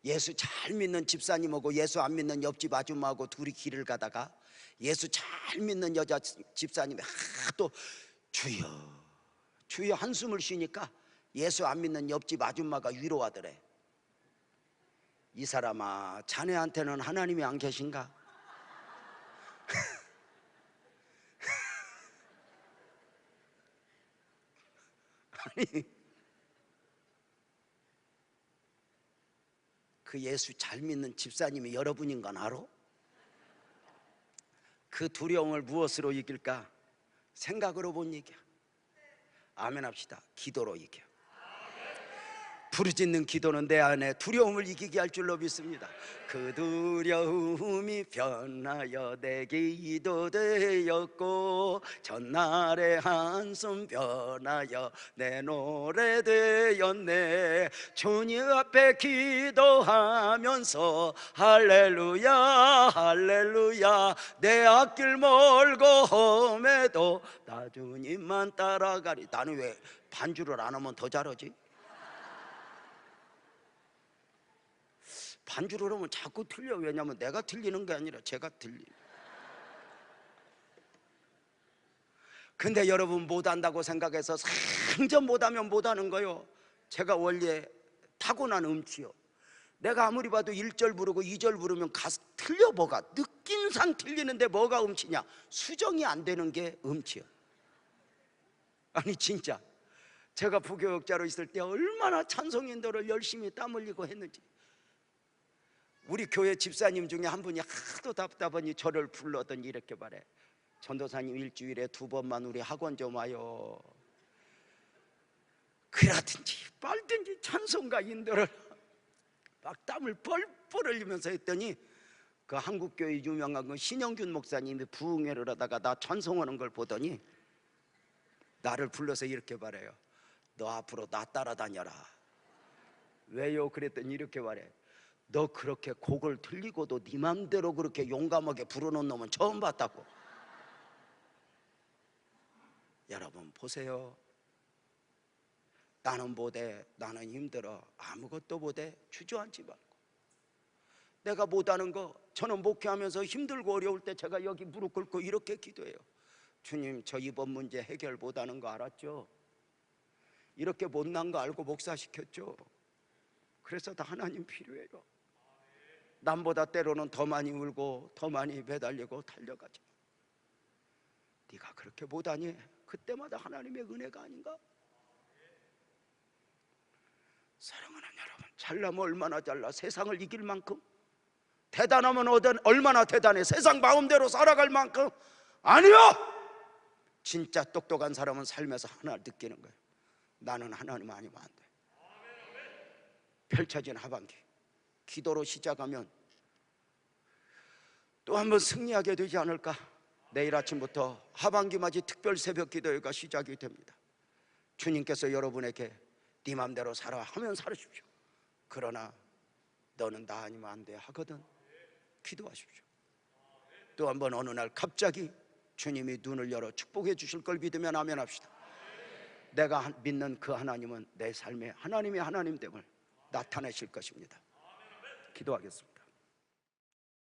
예수 잘 믿는 집사님하고 예수 안 믿는 옆집 아줌마하고 둘이 길을 가다가 예수 잘 믿는 여자 집사님이 하도 주여 주여 한숨을 쉬니까 예수 안 믿는 옆집 아줌마가 위로하더래. 이 사람아, 자네한테는 하나님이 안 계신가? 아니, 그 예수 잘 믿는 집사님이 여러분인 건 알아? 그 두려움을 무엇으로 이길까? 생각으로 못 이겨. 아멘 합시다. 기도로 이겨. 부르짖는 기도는 내 안에 두려움을 이기게 할 줄로 믿습니다. 그 두려움이 변하여 내 기도 되었고, 전날의 한숨 변하여 내 노래 되었네. 주님 앞에 기도하면서 할렐루야 할렐루야, 내 앞길 멀고 험해도 나 주님만 따라가리. 나는 왜 반주를 안 하면 더 잘하지? 반주를 하면 자꾸 틀려. 왜냐면 내가 틀리는 게 아니라 제가 틀리. 근데 여러분, 못한다고 생각해서 상전 못하면 못하는 거요. 제가 원래 타고난 음치요. 내가 아무리 봐도 1절 부르고 2절 부르면 가서 틀려. 뭐가 느낌상 틀리는데 뭐가 음치냐? 수정이 안 되는 게 음치요. 아니 진짜 제가 부교육자로 있을 때 얼마나 찬송인도를 열심히 땀 흘리고 했는지. 우리 교회 집사님 중에 한 분이 하도 답답하니 저를 불러더니 이렇게 말해. 전도사님, 일주일에 2번만 우리 학원 좀 와요. 그러든지 빨든지 찬송가 인도를 막 땀을 뻘뻘 흘리면서 했더니 그 한국교회 유명한 그 신영균 목사님이 부흥회를 하다가 나 찬송하는 걸 보더니 나를 불러서 이렇게 말해요. 너 앞으로 나 따라다녀라. 왜요? 그랬더니 이렇게 말해. 너 그렇게 곡을 틀리고도 네 맘대로 그렇게 용감하게 부르는 놈은 처음 봤다고. 여러분 보세요. 나는 못해, 나는 힘들어, 아무것도 못해 주저앉지 말고. 내가 못하는 거, 저는 목회하면서 힘들고 어려울 때 제가 여기 무릎 꿇고 이렇게 기도해요. 주님, 저 이번 문제 해결 못하는 거 알았죠? 이렇게 못난 거 알고 목사시켰죠? 그래서 다 하나님 필요해요. 남보다 때로는 더 많이 울고 더 많이 매달리고 달려가죠. 네가 그렇게 못하니 그때마다 하나님의 은혜가 아닌가? 사랑하는 여러분, 잘나면 얼마나 잘나. 세상을 이길 만큼 대단하면 얼마나 대단해. 세상 마음대로 살아갈 만큼. 아니요, 진짜 똑똑한 사람은 삶에서 하나 느끼는 거예요. 나는 하나님 아니면 안 돼. 펼쳐진 하반기 기도로 시작하면 또 한 번 승리하게 되지 않을까? 내일 아침부터 하반기 맞이 특별 새벽 기도회가 시작이 됩니다. 주님께서 여러분에게 네 맘대로 살아 하면 살으십시오. 그러나 너는 나 아니면 안 돼 하거든 기도하십시오. 또 한 번 어느 날 갑자기 주님이 눈을 열어 축복해 주실 걸 믿으면 아멘 합시다. 내가 믿는 그 하나님은 내 삶의 하나님의 하나님됨을 나타내실 것입니다. 기도하겠습니다.